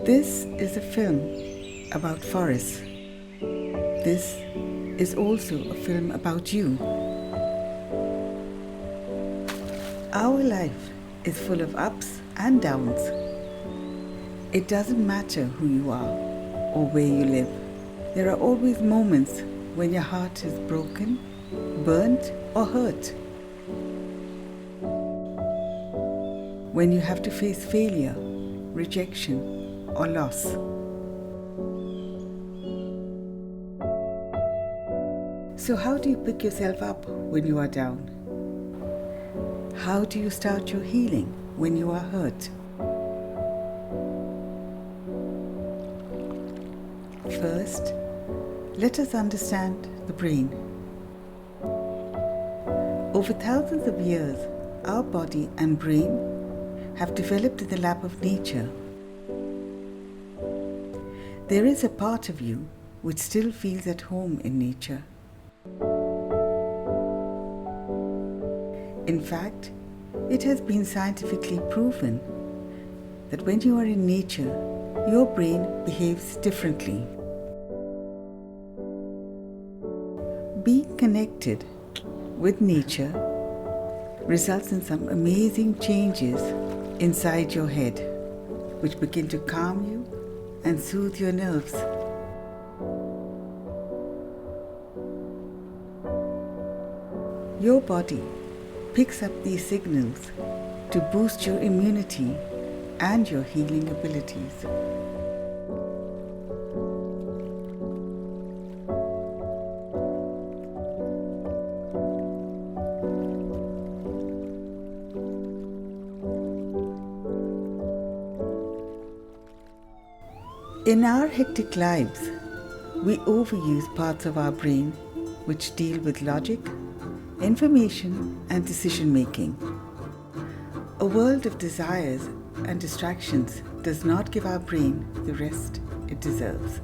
This is a film about forests. This is also a film about you. Our life is full of ups and downs. It doesn't matter who you are or where you live. There are always moments when your heart is broken, burnt, or hurt. When you have to face failure, rejection, or loss. So how do you pick yourself up when you are down? How do you start your healing when you are hurt? First, let us understand the brain. Over thousands of years, our body and brain have developed in the lap of nature. There is a part of you which still feels at home in nature. In fact, it has been scientifically proven that when you are in nature, your brain behaves differently. Being connected with nature results in some amazing changes inside your head, which begin to calm you and soothe your nerves. Your body picks up these signals to boost your immunity and your healing abilities. In our hectic lives, we overuse parts of our brain which deal with logic, information, and decision making. A world of desires and distractions does not give our brain the rest it deserves.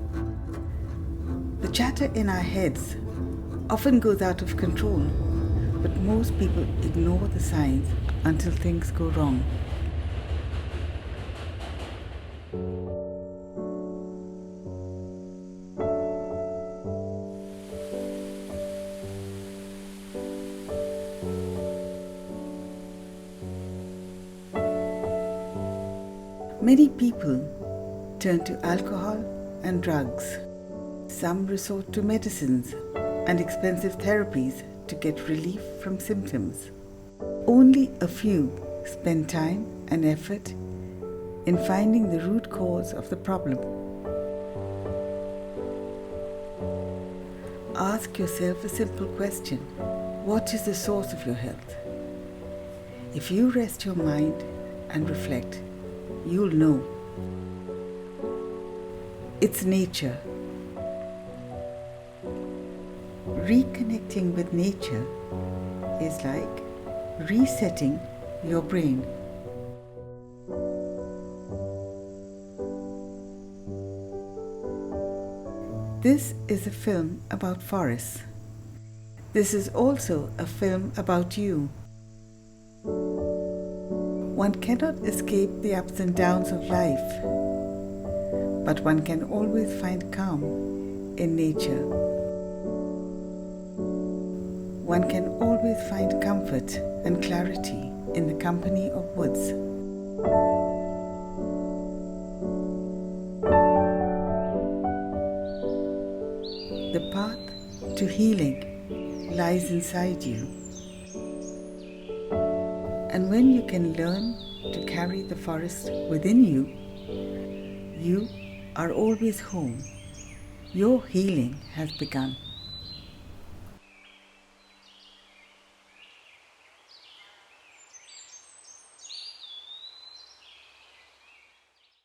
The chatter in our heads often goes out of control, but most people ignore the signs until things go wrong. Many people turn to alcohol and drugs. Some resort to medicines and expensive therapies to get relief from symptoms. Only a few spend time and effort in finding the root cause of the problem. Ask yourself a simple question: what is the source of your health? If you rest your mind and reflect, you'll know. It's nature. Reconnecting with nature is like resetting your brain. This is a film about forests. This is also a film about you. One cannot escape the ups and downs of life, but one can always find calm in nature. One can always find comfort and clarity in the company of woods. The path to healing lies inside you. And when you can learn to carry the forest within you, you are always home. Your healing has begun.